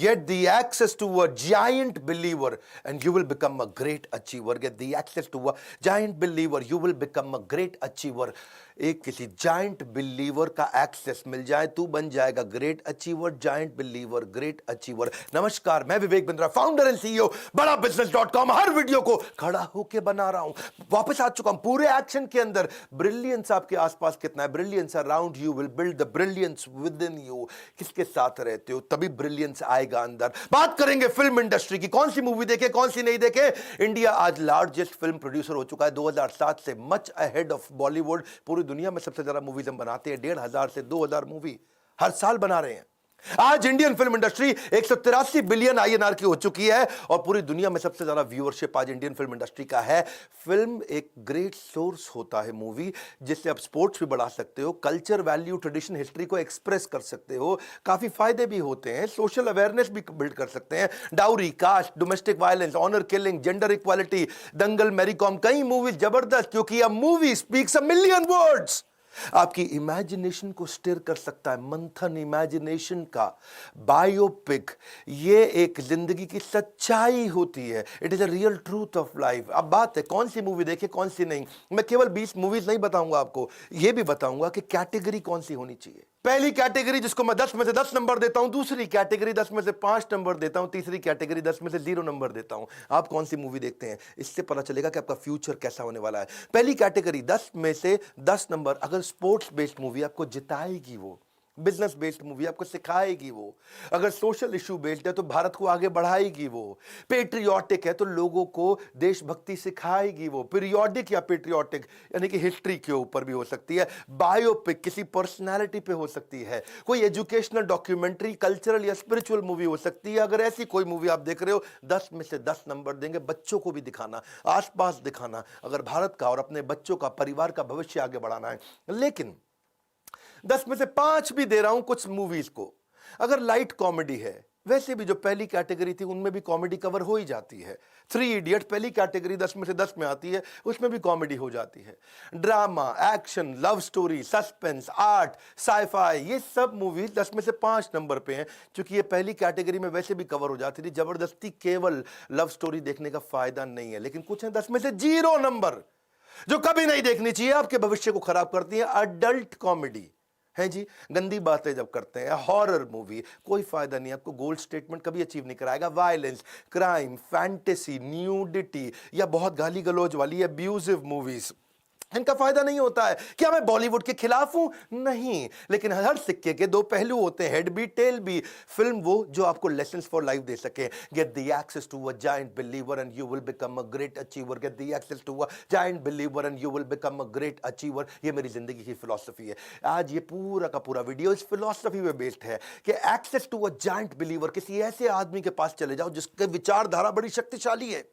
Get the access to a giant believer and you will become a great achiever. Get the access to a giant believer, you will become a great achiever. एक किसी giant believer का access मिल जाए, तू बन जाएगा great achiever, giant believer, great achiever. नमस्कार, मैं Vivek Bindra, founder and CEO बड़ा बिजनेस.com। हर वीडियो को खड़ा होके बना रहा हूं, वापस आ चुका हूं पूरे एक्शन के अंदर। ब्रिलियंस आपके आसपास कितना है? Brilliance around you will build the brilliance with in you. किसके साथ रहते हो तभी ब्रिलियंस आएगा अंदर। बात करेंगे फिल्म इंडस्ट्री की, कौन सी मूवी देखे कौन सी नहीं देखे। इंडिया आज लार्जेस्ट फिल्म प्रोड्यूसर हो चुका है 2007 से, मच अहेड ऑफ बॉलीवुड। पूरी दुनिया में सबसे ज्यादा मूवीज हम बनाते हैं, 1500 से 2000 मूवी हर साल बना रहे हैं। आज Indian film industry 183 billion INR की हो चुकी है और पूरी दुनिया में सबसे ज्यादा व्यूअरशिप आज इंडियन फिल्म इंडस्ट्री का है। फिल्म एक ग्रेट सोर्स होता है मूवी, जिससे आप स्पोर्ट्स भी बढ़ा सकते हो, कल्चर, वैल्यू, ट्रेडिशन, हिस्ट्री को एक्सप्रेस कर सकते हो। काफी फायदे भी होते हैं, सोशल अवेयरनेस भी बिल्ड कर सकते हैं। Dowry, caste, domestic violence, honour killing, gender equality, Dangal, Mary Kom, कई मूवीज जबरदस्त, क्योंकि a movie speaks a million words. आपकी इमेजिनेशन को स्टिर कर सकता है। मंथन इमेजिनेशन का बायोपिक, ये एक जिंदगी की सच्चाई होती है। It is a real truth of life. अब बात है कौन सी मूवी देखे कौन सी नहीं। मैं केवल 20 मूवीज नहीं बताऊंगा आपको, यह भी बताऊंगा कि कैटेगरी कौन सी होनी चाहिए। पहली कैटेगरी जिसको मैं 10 में से 10 नंबर देता हूं, दूसरी कैटेगरी 10 में से 5 नंबर देता हूं, तीसरी कैटेगरी 10 में से 0 नंबर देता हूं। आप कौन सी मूवी देखते हैं, इससे पता चलेगा कि आपका फ्यूचर कैसा होने वाला है। पहली कैटेगरी 10 में से 10 नंबर, अगर स्पोर्ट्स बेस्ड मूवी आपको जिताएगी, वो बिजनेस बेस्ड मूवी आपको सिखाएगी, वो अगर सोशल इशू बेस्ड है तो भारत को आगे बढ़ाएगी, वो पेट्रियोटिक है तो लोगों को देशभक्ति सिखाएगी, वो पीरियोडिक या पेट्रियोटिक यानी कि हिस्ट्री के ऊपर भी हो सकती है, बायोपिक किसी पर्सनालिटी पे हो सकती है, कोई एजुकेशनल डॉक्यूमेंट्री, कल्चरल या स्पिरिचुअल मूवी हो सकती है। अगर ऐसी कोई मूवी आप देख रहे हो, 10 में से 10 नंबर देंगे। बच्चों को भी दिखाना, आसपास दिखाना, अगर भारत का और अपने बच्चों का, परिवार का भविष्य आगे बढ़ाना है। लेकिन 10 में से 5 भी दे रहा हूं कुछ मूवीज को। अगर लाइट कॉमेडी है, वैसे भी जो पहली कैटेगरी थी उनमें भी कॉमेडी कवर हो ही जाती है। 3 इडियट पहली कैटेगरी 10 में से 10 में आती है, उसमें भी कॉमेडी हो जाती है। Drama, action, love story, suspense, art, scifi, ये सब मूवीज 10 में से 5 नंबर पे हैं, क्योंकि ये पहली कैटेगरी में वैसे भी कवर हो जाती थी। जबरदस्ती केवल लव स्टोरी देखने का फायदा नहीं है। लेकिन कुछ है 10 में से 0 नंबर, जो कभी नहीं देखनी चाहिए, आपके भविष्य को खराब करती है। अडल्ट कॉमेडी है जी, गंदी बातें जब करते हैं, हॉरर मूवी, कोई फायदा नहीं, आपको गोल्ड स्टेटमेंट कभी अचीव नहीं कराएगा। वायलेंस, क्राइम, फैंटेसी, न्यूडिटी या बहुत गाली गलौज वाली अब्यूजिव मूवीज, इनका फायदा नहीं होता है। क्या मैं बॉलीवुड के खिलाफ हूं? नहीं, लेकिन हर सिक्के के 2 पहलू होते हैं, हेड भी टेल भी। फिल्म वो जो आपको लेसन्स फॉर लाइफ दे सके। Get the access to a giant believer and you will become a great achiever. Get the access to a giant believer and you will become a great achiever. ये मेरी जिंदगी की philosophy है। आज ये पूरा का पूरा वीडियो इस फिलॉसफी पे बेस्ड है कि access to a giant believer, किसी ऐसे आदमी के पास चले जाओ जिसके विचारधारा बड़ी शक्तिशाली है,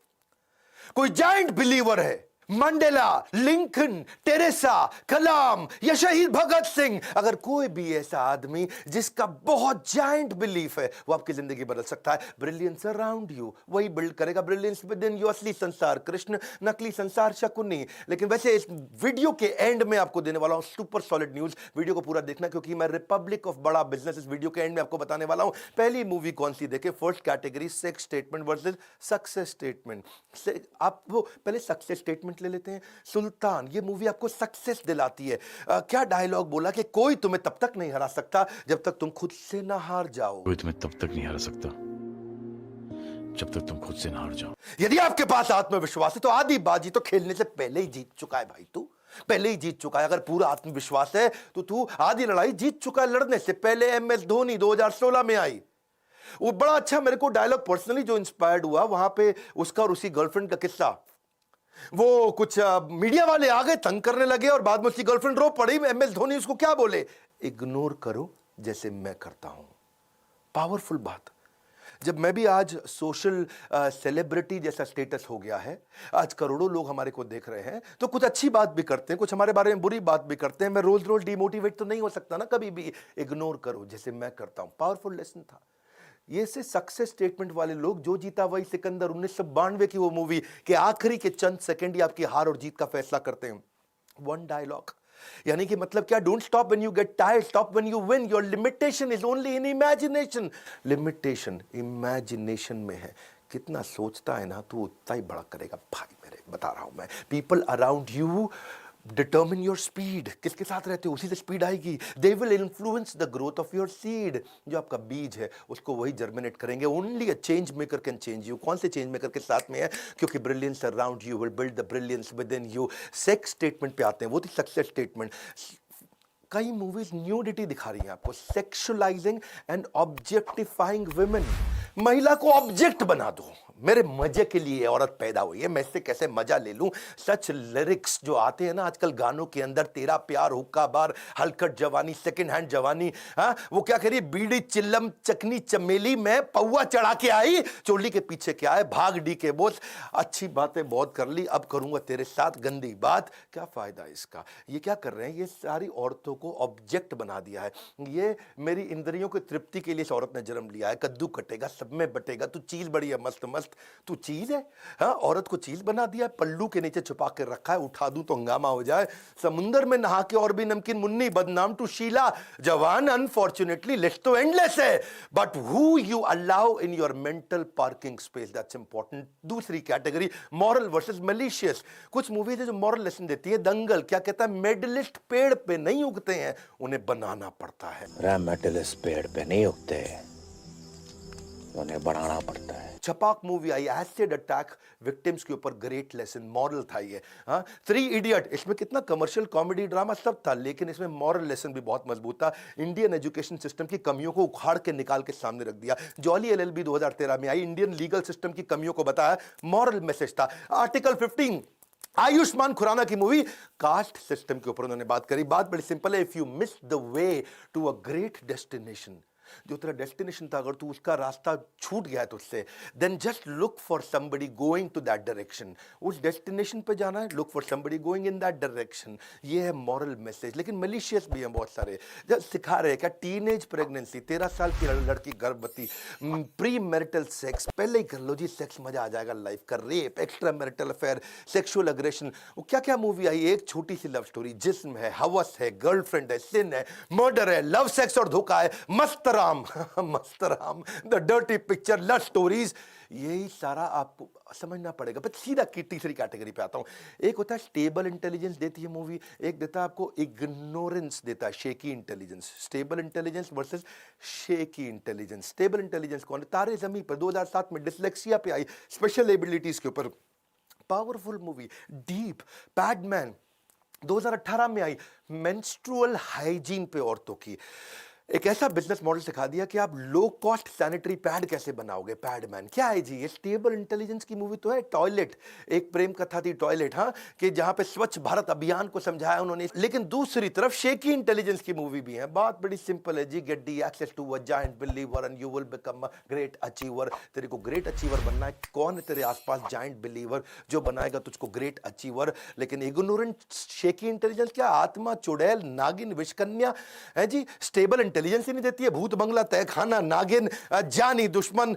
कोई जायंट बिलीवर है। मंडेला, लिंकन, टेरेसा, कलाम या शहीद भगत सिंह, अगर कोई भी ऐसा आदमी जिसका बहुत जायंट बिलीफ है, वो आपकी जिंदगी बदल सकता है। ब्रिलियंस अराउंड यू, वही बिल्ड करेगा ब्रिलियंस विद इन यू। असली संसार कृष्ण, नकली संसार शकुनी। लेकिन वैसे इस वीडियो के एंड में आपको देने वाला हूं सुपर सॉलिड न्यूज। वीडियो को पूरा देखना, क्योंकि मैं रिपब्लिक ऑफ बड़ा बिजनेस इस वीडियो के एंड में आपको बताने वाला हूं। पहली मूवी कौन सी देखे? First category sex statement versus success statement. आप वो पहले सक्सेस स्टेटमेंट ले लेते हैं। सुल्तान, ये मूवी आपको सक्सेस दिलाती है। क्या डायलॉग बोला कि कोई तुम्हें तब तक नहीं हरा सकता जब तक तुम खुद से ना हार जाओ। कोई तुम्हें तब तक नहीं हरा सकता जब तक तुम खुद से ना हार जाओ। यदि आपके पास आत्मविश्वास है तो आधी बाजी तो खेलने से पहले ही जीत चुका है भाई। तू पहले ही जीत चुका है। अगर पूरा आत्मविश्वास है तो तू आधी लड़ाई जीत चुका है लड़ने से पहले। MS धोनी 2016 में आई, वो बड़ा अच्छा मेरे को डायलॉग पर्सनली जो इंस्पायर्ड हुआ, वहां पे उसका और उसी गर्लफ्रेंड का किस्सा। वो कुछ मीडिया वाले आ गए, तंग करने लगे और बाद में उसकी गर्लफ्रेंड रो पड़ी। MS धोनी उसको क्या बोले? इग्नोर करो जैसे मैं करता हूं। पावरफुल बात। जब मैं भी आज सोशल सेलिब्रिटी जैसा स्टेटस हो गया है, आज करोड़ों लोग हमारे को देख रहे हैं, तो कुछ अच्छी बात भी करते हैं, कुछ हमारे बारे में बुरी बात भी करते हैं। मैं रोज रोज डिमोटिवेट तो नहीं हो सकता ना कभी भी। इग्नोर करो जैसे मैं करता हूं। पावरफुल लेसन था ये। से सक्सेस स्टेटमेंट वाले लोग, जो जीता वही सिकंदर, 1992 की वो मूवी के आखिरी के चंद सेकंड ही आपकी हार और जीत का फैसला करते हैं। वन डायलॉग, यानी कि मतलब क्या, don't stop when you get tired, stop when you win. Your limitation is only in imagination. Limitation imagination में है। कितना सोचता है ना तू उतना ही बड़ा करेगा भाई मेरे, बता रहा हूं मैं। People around you determine your speed. किसके साथ रहते हो उसी से स्पीड आएगी। They will influence the growth of your seed. जो आपका बीज है उसको वही जर्मिनेट करेंगे। Only a change maker can change you. कौन से चेंज मेकर के साथ में है? क्योंकि brilliance around you will build the brilliance with in you. Sex statement पे आते हैं, वो थी सक्सेस स्टेटमेंट। कई मूवीज न्यूडिटी दिखा रही हैं आपको, सेक्सुअलाइजिंग एंड ऑब्जेक्टिफाइंग वुमेन। महिला को ऑब्जेक्ट बना दो। मेरे मजे के लिए औरत पैदा हुई है, मैं इससे कैसे मजा ले लूं। सच लिरिक्स जो आते हैं ना आजकल गानों के अंदर, तेरा प्यार हुक्का बार, हलकट जवानी, सेकंड हैंड जवानी। हाँ, वो क्या कह रही है, बीड़ी चिल्लम चकनी चमेली में पौवा चढ़ा के आई, चोली के पीछे क्या है, भाग डी के बोस। अच्छी बातें बहुत कर ली, अब करूंगा तेरे साथ गंदी बात। क्या फायदा इसका? ये क्या कर रहे हैं, ये सारी औरतों को ऑब्जेक्ट बना दिया है। ये मेरी इंद्रियों की तृप्ति के लिए इस औरत ने जन्म लिया है। कद्दू कटेगा, सब में बटेगा, तू चीज बड़ी है मस्त मस्त, तू चीज है। हाँ, औरत को चीज बना दिया है, पल्लू के नीचे छुपा के रखा है, उठा दूं तो हंगामा हो जाए। समुंदर में नहा के और भी नमकीन मुन्नी, बदनाम टू शीला जवान। अनफॉर्चुनेटली लिस्ट तो एंडलेस है, but who you allow in your mental parking space, that's important. दूसरी कैटेगरी, मॉरल वर्सेस मैलिशियस। कुछ मूवीज है जो मॉरल लेसन देती है। दंगल क्या कहता है, मेडलिस्ट पेड़ पे नहीं उगते हैं, उन्हें बनाना पड़ता है। मेडलिस्ट पेड़ पे नहीं उगते, उन्हें बनाना पड़ता है। छपाक मूवी आई, एसिड अटैक विक्टिम्स के ऊपर, ग्रेट लेसन, मॉरल था ये। हाँ, थ्री इडियट, इसमें कितना कमर्शियल कॉमेडी ड्रामा सब था, लेकिन इसमें मॉरल लेसन भी बहुत मजबूत था। इंडियन एजुकेशन सिस्टम की कमियों को उखाड़ के निकाल के सामने रख दिया। जॉली एलएलबी 2013 में आई, इंडियन लीगल सिस्टम की कमियों को बताया, मॉरल मैसेज था। आर्टिकल 15 आयुष्मान खुराना की मूवी, कास्ट सिस्टम के ऊपर उन्होंने बात करी। बात बड़ी सिंपल है, if you miss the way to a great destination, जो तेरा डेस्टिनेशन था अगर तू उसका रास्ता छूट गया है तुझसे, then just look for somebody going to that direction. उस डेस्टिनेशन पे जाना है, look for somebody going in that direction. ये है मॉरल मैसेज। लेकिन मलिशियस भी हैं बहुत सारे, जब सिखा रहे हैं क्या, टीनेज प्रेगनेंसी, 13 साल की लड़की गर्भवती, प्री मैरिटल सेक्स, पहले ही कर लो जी, सेक्स मजा आ जाएगा लाइफ का, rape, extra marital affair, sexual aggression. वो क्या क्या मूवी आई, एक छोटी सी लव स्टोरी, जिस्म है, हवस है, गर्लफ्रेंड है, सिन है, मर्डर है, लव सेक्स और धोखा है, Mastram Mastram, the dirty picture, love stories. यही सारा आपको समझना पड़ेगा। पर सीधा की तीसरी कैटेगरी पे आता हूं। एक होता है स्टेबल इंटेलिजेंस देती है मूवी, एक देता है आपको इग्नोरेंस देता है, shaky intelligence. Stable intelligence versus shaky intelligence. Stable intelligence कौन है? तारे ज़मीं पर 2007 में डिसलेक्सिया पे आई, स्पेशल एबिलिटीज के ऊपर, पावरफुल मूवी। डीप, पैडमैन 2018 में आई, मेंस्ट्रुअल हाइजीन पे औरतों की। एक ऐसा बिजनेस मॉडल सिखा दिया कि आप लो कॉस्ट सैनिटरी पैड कैसे बनाओगे। पैडमैन क्या है जी, ये स्टेबल इंटेलिजेंस की मूवी तो है। टॉयलेट, एक प्रेम कथा थी टॉयलेट, हाँ, कि जहां पे स्वच्छ भारत अभियान को समझाया उन्होंने। लेकिन दूसरी तरफ शेकी इंटेलिजेंस की मूवी भी है। बात बड़ी सिंपल है जी, get the access to a giant believer and you will become a great achiever. तेरे को ग्रेट अचीवर बनना है, कौन है तेरे आसपास जायंट बिलीवर जो बनाएगा तुझको ग्रेट अचीवर। लेकिन इग्नोरेंट शेकी इंटेलिजेंस क्या, आत्मा, चुड़ैल, नागिन, विषकन्या है जी। स्टेबल इंटेलिजेंस ही नहीं देती है, भूत बंगला, तहखाना, नागिन, जानी दुश्मन,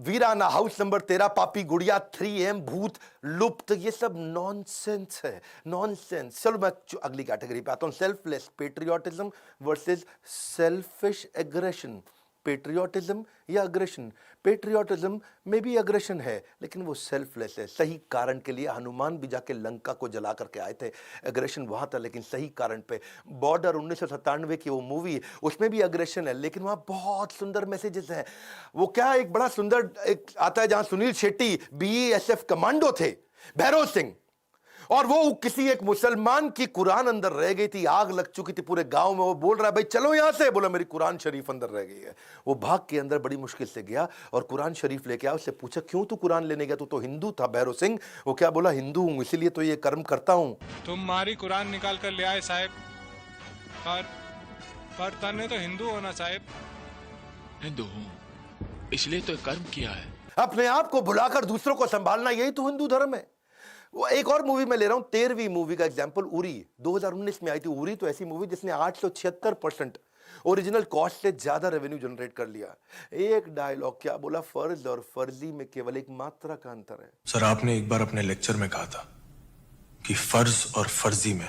वीराना, हाउस नंबर 13, पापी गुड़िया, 3M, भूत, लुप्त, ये सब नॉनसेंस है, नॉनसेंस। चलो मैं अगली कैटेगरी पे आता हूं, selfless patriotism versus selfish aggression. Patriotism या अग्रेशन? पेट्रियोटिज्म में भी अग्रेशन है, लेकिन वो सेल्फलेस है। सही कारण के लिए हनुमान भी जाके लंका को जला करके आए थे, अग्रेशन वहां था, लेकिन सही कारण पे। बॉर्डर 1997 की वो मूवी, उसमें भी अग्रेशन है, लेकिन वहां बहुत सुंदर मैसेजेस हैं। वो क्या, एक बड़ा सुंदर एक आता है जहां सुनील शेट्टी BSF कमांडो थे, भैरव सिंह, और वो किसी एक मुसलमान की कुरान अंदर रह गई थी, आग लग चुकी थी पूरे गांव में। वो बोल रहा है भाई चलो यहां से, बोला मेरी कुरान शरीफ अंदर रह गई है। वो भाग के अंदर बड़ी मुश्किल से गया और कुरान शरीफ लेके आया। उससे पूछा क्यों तू कुरान लेने गया, तू तो हिंदू था भैरव सिंह। वो क्या बोला, हिंदू हूं इसीलिए तो ये कर्म करता हूं। तुम्हारी कुरान निकाल कर ले आए साहब, पर तने तो हिंदू होना साहब। हिंदू हूँ इसलिए तो कर्म किया है। अपने आप को भुलाकर दूसरों को संभालना, यही तो हिंदू धर्म है। वो एक और मूवी में ले रहा हूं, 13वीं मूवी का एग्जांपल, उरी 2019 में आई थी। उरी तो ऐसी मूवी जिसने 876% ओरिजिनल कॉस्ट से ज्यादा रेवेन्यू जनरेट कर लिया। एक डायलॉग क्या बोला, फर्ज और फर्जी में केवल एक मात्रा का अंतर है। सर, आपने एक बार अपने लेक्चर में कहा था कि फर्ज और फर्जी में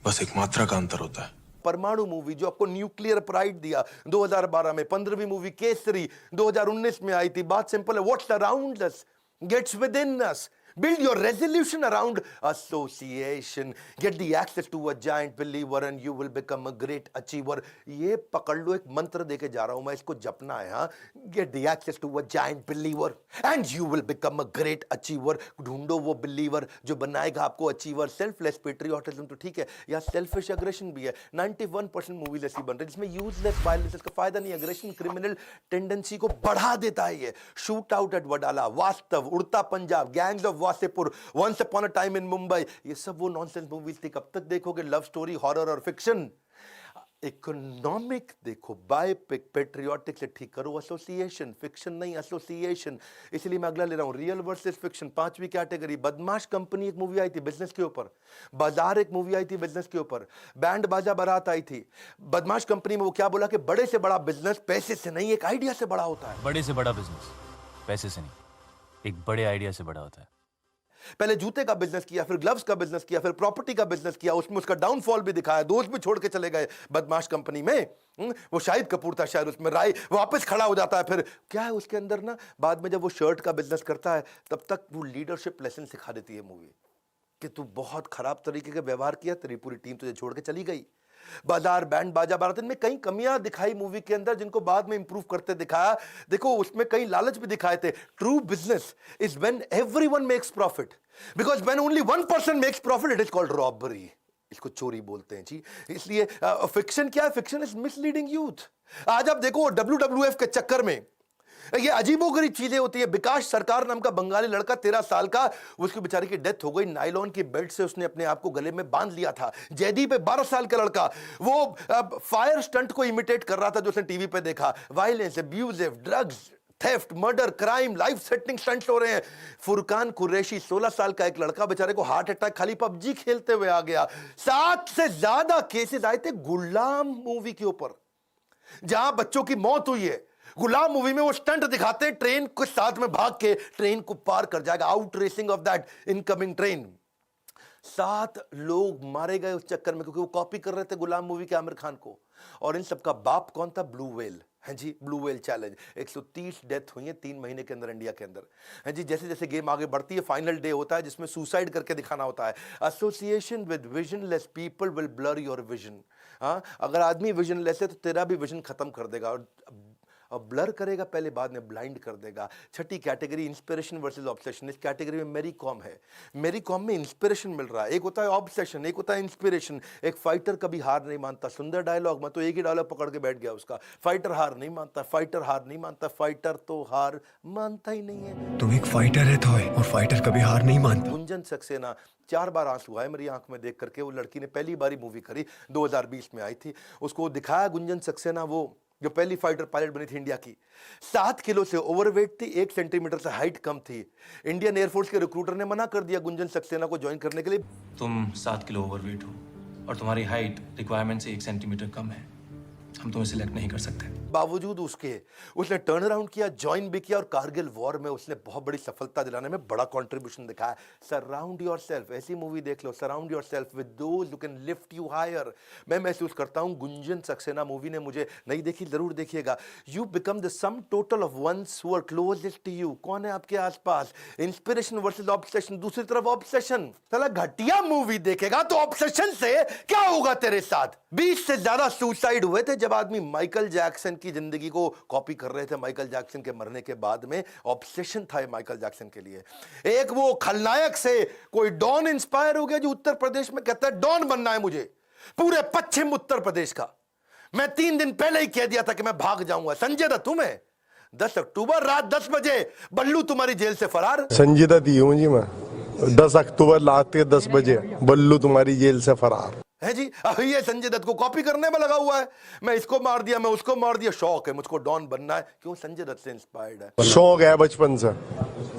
बस एक मात्रा का अंतर होता है। परमाणु मूवी जो आपको न्यूक्लियर प्राइड दिया 2012 में, 15वीं मूवी केसरी 2019 में आई थी। बात सिंपल है, what's around us gets within us. Build your resolution around association. Get the access to a giant believer and you will become a great achiever. ये पकड़ लो, एक मंत्र देके जा रहा हूं मैं, इसको जपना है। हाँ, Get the access to a giant believer and you will become a great achiever. ढूंढो वो believer जो बनाएगा आपको achiever. Selfless patriotism तो ठीक है, या selfish aggression भी है। 91% मूवीज ऐसी बन रही जिसमें यूजलेस वायलेंस, इसका फायदा नहीं। अग्रेशन क्रिमिनल टेंडेंसी को बढ़ा देता है। ये shoot out at Wadala, Vaastav, Udta Punjab, gangs of Wasseypur, once upon a time in Mumbai, ये सब वो नॉनसेंस मूवीज थी। कब तक देखोगे लव स्टोरी, हॉरर और फिक्शन? इकोनॉमिक देखो, बायोपिक, पेट्रियोटिक से ठीक करो एसोसिएशन, फिक्शन नहीं एसोसिएशन। इसलिए मैं अगला ले रहा हूं, रियल वर्सेस फिक्शन, 5वीं कैटेगरी। बदमाश कंपनी एक मूवी आई थी बिजनेस के ऊपर, बाजार एक मूवी आई थी बिजनेस के ऊपर, बैंड बाजा बारात आई थी। बदमाश कंपनी में वो क्या बोला कि बड़े से बड़ा बिजनेस पैसे से नहीं, एक आइडिया से बड़ा होता है। बड़े से बड़ा बिजनेस पैसे से नहीं, एक बड़े आइडिया से बड़ा होता है। पहले जूते का बिजनेस किया, फिर ग्लव्स का बिजनेस किया, फिर प्रॉपर्टी का बिजनेस किया, उसमें उसका डाउनफॉल भी दिखाया, दोस्त भी छोड़ के चले गए बदमाश कंपनी में। वो शाहिद कपूर था शायद उसमें, राय वापस खड़ा हो जाता है। फिर क्या है उसके अंदर ना, बाद में जब वो शर्ट का बिजनेस करता है तब तक वो लीडरशिप लेसन सिखा देती है मूवी कि तू बहुत खराब तरीके का व्यवहार किया, तेरी पूरी टीम तुझे छोड़ के चली गई। बाजार, बैंड बाजा बारात, इनमें कई कमियां दिखाई मूवी के अंदर जिनको बाद में इंप्रूव करते दिखाया। देखो उसमें कई लालच भी दिखाए थे। True business is when everyone makes profit, because when only 1% makes profit it is called robbery. इसको चोरी बोलते हैं जी। इसलिए फिक्शन क्या है? Fiction is misleading youth. आज आप देखो WWF के चक्कर में ये अजीबोगरीब चीजें होती है। विकास सरकार नाम का बंगाली लड़का 13 साल का, उसकी बेचारे की डेथ हो गई। नायलॉन की बेल्ट से उसने अपने आप को गले में बांध लिया था। जयदीप 12 साल का लड़का, वो फायर स्टंट को इमिटेट कर रहा था जो उसने टीवी पे देखा। Violence, abusive, drugs, theft, murder, crime, life setting stunts हो रहे हैं। फुरकान कुरैशी 16 साल का एक लड़का, बेचारे को हार्ट अटैक खाली पबजी खेलते हुए आ गया। 7 से ज्यादा केसेस आए थे गुलाम मूवी के ऊपर, जहां बच्चों की मौत हुई है। गुलाम मूवी में वो स्टंट दिखाते हैं, ट्रेन के साथ में भाग के ट्रेन को पार कर जाएगा, out racing of that incoming train. 7 लोग मारे गए उस चक्कर में, क्योंकि वो कॉपी कर रहे थे गुलाम मूवी के आमिर खान को। और इन सबका बाप कौन था? ब्लू व्हेल है जी, ब्लू व्हेल चैलेंज। 130 डेथ हुई है 3 महीने के अंदर इंडिया के अंदर है जी। जैसे जैसे गेम आगे बढ़ती है, फाइनल डे होता है जिसमें सुसाइड करके दिखाना होता है। Association with visionless people will blur your vision. हाँ, अगर आदमी विजनलेस है तो तेरा भी विजन खत्म कर देगा, और ब्लर करेगा पहले, बाद में ब्लाइंड कर देगा। 6ठी कैटेगरी इंस्पिरेशन वर्सेस ऑब्सेशन। इस कैटेगरी में मेरी कॉम है। मेरी कॉम में इंस्पिरेशन मिल रहा है। एक होता है ऑब्सेशन, एक होता है इंस्पिरेशन। एक फाइटर कभी हार नहीं मानता। सुंदर डायलॉग, मैं तो एक ही डायलॉग पकड़ के बैठ गया उसका। फाइटर हार नहीं मानता, फाइटर हार नहीं मानता, फाइटर तो हार मानता ही नहीं है। तुम एक फाइटर है तो है, और फाइटर कभी हार नहीं मानता। गुंजन सक्सेना, 4 बार आंसू आए मेरी आंख में देख करके। वो लड़की ने पहली बारी मूवी करी, 2020 में आई थी। उसको दिखाया गुंजन सक्सेना, वो जो पहली फाइटर पायलट बनी थी इंडिया की। 7 किलो से ओवरवेट थी, 1 सेंटीमीटर से हाइट कम थी। इंडियन एयरफोर्स के रिक्रूटर ने मना कर दिया गुंजन सक्सेना को ज्वाइन करने के लिए। तुम 7 किलो ओवरवेट हो और तुम्हारी हाइट रिक्वायरमेंट से 1 सेंटीमीटर कम है, हम तुम्हें सिलेक्ट नहीं कर सकते। बावजूद उसके उसने टर्न अराउंड किया, ज्वाइन भी किया, और कारगिल वॉर में उसने बहुत बड़ी सफलता दिलाने में बड़ा कंट्रीब्यूशन दिखाया। सराउंड योरसेल्फ, ऐसी मूवी देख लो, surround yourself with those who can lift you higher. मैं महसूस करता हूं गुंजन सक्सेना मूवी ने, मुझे नहीं देखी जरूर देखिएगा। You become the sum total of ones who are closest to you. कौन है आपके आसपास? Inspiration versus obsession. दूसरी तरफ ऑब्सेशन, साला घटिया मूवी देखेगा तो ऑब्सेशन से क्या होगा तेरे साथ? 20 से ज्यादा सुसाइड हुए थे जब आदमी माइकल जैक्सन की जिंदगी को कॉपी कर रहे थे। माइकल जैक्सन के मरने के बाद में ऑब्सेशन था माइकल जैक्सन के लिए। एक वो खलनायक से कोई डॉन इंस्पायर हो गया जो उत्तर प्रदेश में कहता है डॉन बनना है मुझे, पूरे पश्चिम उत्तर प्रदेश का। मैं 3 दिन पहले ही कह दिया था कि मैं भाग जाऊंगा। संजय दत्त हूं मैं। 10 अक्टूबर रात 10 बजे बल्लू तुम्हारी जेल से फरार। संजय दत्त ही हूं जी मैं। 10 अक्टूबर रात के 10 बजे बल्लू तुम्हारी जेल से फरार है जी। ये संजय दत्त को कॉपी करने में लगा हुआ है। मैं इसको मार दिया, मैं उसको मार दिया। शौक है मुझको डॉन बनना है, क्यों? संजय दत्त से इंस्पायर्ड है। शौक है बचपन से।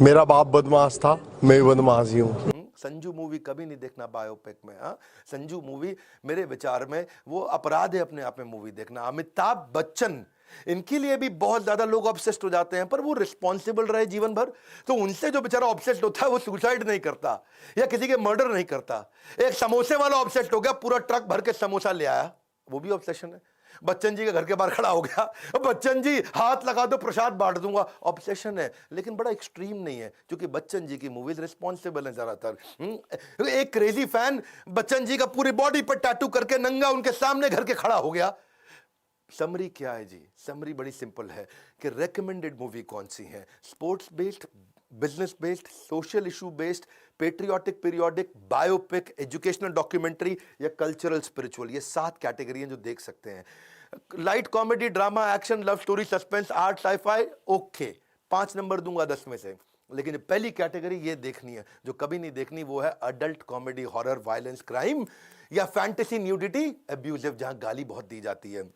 मेरा बाप बदमाश था, मैं भी बदमाश ही हूँ। संजू मूवी कभी नहीं देखना बायोपिक में। हाँ, संजू मूवी मेरे विचार में वो अपराध है अपने आप में मूवी देखना। अमिताभ बच्चन, इनके लिए भी बहुत ज्यादा लोग ऑब्सेस्ड हो जाते हैं, पर वो रिस्पॉन्सिबल रहे जीवन भर, तो उनसे जो बेचारा ऑब्सेस्ड होता है वो सुसाइड नहीं करता या किसी के मर्डर नहीं करता। एक समोसे वाला ऑब्सेस्ड हो गया, पूरा ट्रक भर के समोसा ले आया, वो भी ऑब्सेशन है। बच्चन जी के घर के बाहर खड़ा हो गया, बच्चन जी हाथ लगा दो प्रसाद बांट दूंगा, ऑब्सेशन है, लेकिन बड़ा एक्सट्रीम नहीं है, क्योंकि बच्चन जी की मूवीज रिस्पॉन्सिबल है ज्यादातर। एक क्रेजी फैन बच्चन जी का पूरी बॉडी पर टैटू करके नंगा उनके सामने घर के खड़ा हो गया। समरी क्या है जी? समरी बड़ी सिंपल है कि रेकमेंडेड मूवी कौन सी है, sports based, business based, social issue based, patriotic, periodic, biopic, educational documentary या कल्चरल स्पिरिचुअल, ये 7 कैटेगरी हैं जो देख सकते हैं। Light comedy, drama, action, love story, suspense, art, scifi, okay, 5 number दूंगा 10 में से। लेकिन पहली कैटेगरी ये देखनी है, जो कभी नहीं देखनी, वो है adult comedy, horror, violence, crime या फैंटेसी, न्यूडिटी, अब्यूजिव, जहां गाली बहुत दी जाती है।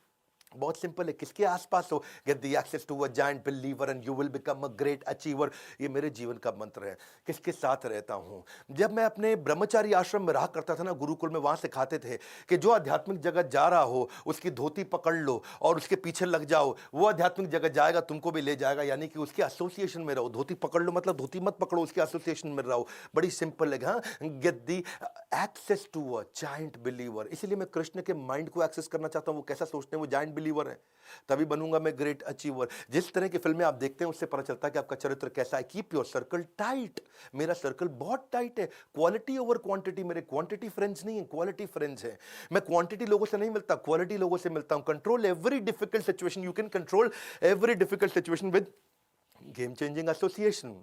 बहुत सिंपल है, किसके आसपास हो, get the access to a giant believer and you will become a great achiever, ये मेरे जीवन का मंत्र है। किसके साथ रहता हूं? जब मैं अपने ब्रह्मचारी आश्रम में रहा करता था ना, गुरुकुल में, वहां सिखाते थे कि जो आध्यात्मिक जगत जा रहा हो उसकी धोती पकड़ लो और उसके पीछे लग जाओ, वो आध्यात्मिक जगत जाएगा, तुमको भी ले जाएगा, यानी कि उसके एसोसिएशन में रहो। धोती पकड़ लो मतलब धोती मत पकड़ो, उसके एसोसिएशन में रहो। बड़ी सिंपल है। हाँ, get the access to a giant believer. इसीलिए मैं कृष्ण के माइंड को एक्सेस करना चाहता हूं, वो कैसा सोचते हैं, वो जायंट बिलीवर है, तभी बनूंगा मैं ग्रेट अचीवर। जिस तरह की फिल्में आप देखते हैं उससे पता चलता है कि आपका चरित्र कैसा है। Keep your circle tight. मेरा सर्कल बहुत टाइट है। Quality over quantity. मेरे क्वांटिटी फ्रेंड्स नहीं है, क्वालिटी फ्रेंड्स है। मैं क्वांटिटी लोगों से नहीं मिलता, क्वालिटी लोगों से मिलता हूं। Control every difficult situation. You can control every difficult situation with game changing association.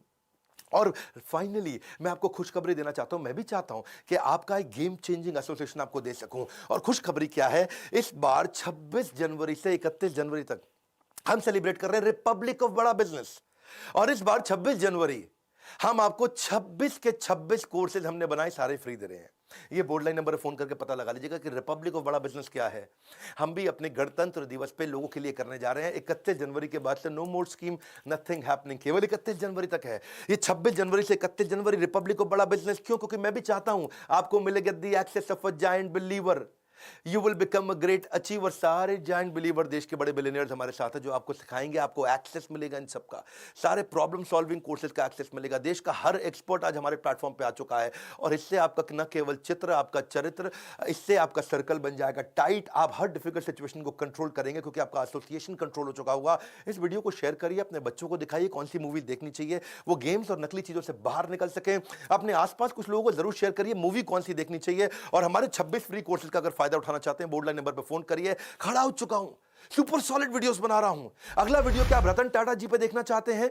और फाइनली मैं आपको खुशखबरी देना चाहता हूं, मैं भी चाहता हूं कि आपका एक गेम चेंजिंग एसोसिएशन आपको दे सकूं। और खुशखबरी क्या है, इस बार 26 जनवरी से 31 जनवरी तक हम सेलिब्रेट कर रहे हैं रिपब्लिक ऑफ बड़ा बिजनेस। और इस बार 26 जनवरी हम आपको 26 के 26 कोर्सेज हमने बनाए, सारे फ्री दे रहे हैं। ये बोर्ड लाइन नंबर पर फोन करके पता लगा लीजिएगा कि रिपब्लिक ऑफ बड़ा बिजनेस क्या है। हम भी अपने गणतंत्र दिवस पे लोगों के लिए करने जा रहे हैं। 31 जनवरी के बाद से नो मोर स्कीम, नथिंग हैपनिंग, केवल 31 जनवरी तक है। ये 26 जनवरी से 31 जनवरी रिपब्लिक ऑफ बड़ा बिजनेस। क्यों? क्योंकि मैं भी चाहता हूं आपको मिलेगा the access of a giant believer, you will become a great achiever. सारे जायंट बिलीवर, देश के बड़े बिलियनियर्स हमारे साथ हैं जो आपको सिखाएंगे। आपको एक्सेस मिलेगा इन सबका, सारे प्रॉब्लम सॉल्विंग कोर्सेज का एक्सेस मिलेगा। देश का हर एक्सपर्ट आज हमारे प्लेटफॉर्म पे आ चुका है और इससे आपका न केवल चित्र, आपका चरित्र, इससे आपका सर्कल बन जाएगा टाइट। आप हर डिफिकल्ट सिचुएशन को कंट्रोल करेंगे क्योंकि आपका एसोसिएशन कंट्रोल हो चुका होगा। इस वीडियो को शेयर करिए, अपने बच्चों को दिखाइए कौन सी मूवी देखनी चाहिए, वो गेम्स और नकली चीजों से बाहर निकल सके। अपने आसपास कुछ लोगों को जरूर शेयर करिए मूवी कौन सी देखनी चाहिए। और हमारे 26 फ्री कोर्सेज का अगर फायदा उठाना चाहते हैं, बोर्ड नंबर पे फोन करिए। खड़ा हो चुका हूं, सुपर सॉलिड वीडियोस बना रहा हूं। अगला वीडियो क्या आप रतन टाटा जी पे देखना चाहते हैं,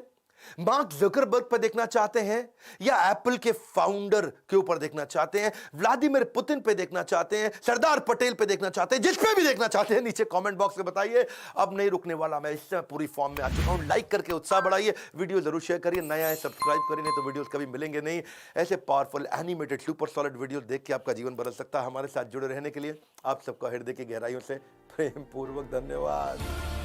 मार्क जकरबर्ग पे देखना चाहते हैं, या एप्पल के फाउंडर के ऊपर देखना चाहते हैं, व्लादिमीर पुतिन पे देखना चाहते हैं, सरदार पटेल पे देखना चाहते हैं, जिस पे भी देखना चाहते हैं नीचे कमेंट बॉक्स में बताइए। अब नहीं रुकने वाला मैं, इससे पूरी फॉर्म में आ चुका हूं। लाइक करके उत्साह बढ़ाइए, वीडियो जरूर शेयर करिए, नया है सब्सक्राइब करिए, नहीं तो वीडियोस कभी मिलेंगे नहीं। ऐसे powerful animated super solid video देख के आपका जीवन बदल सकता है। हमारे साथ जुड़े रहने के लिए आप सबका हृदय की गहराइयों से प्रेम पूर्वक धन्यवाद।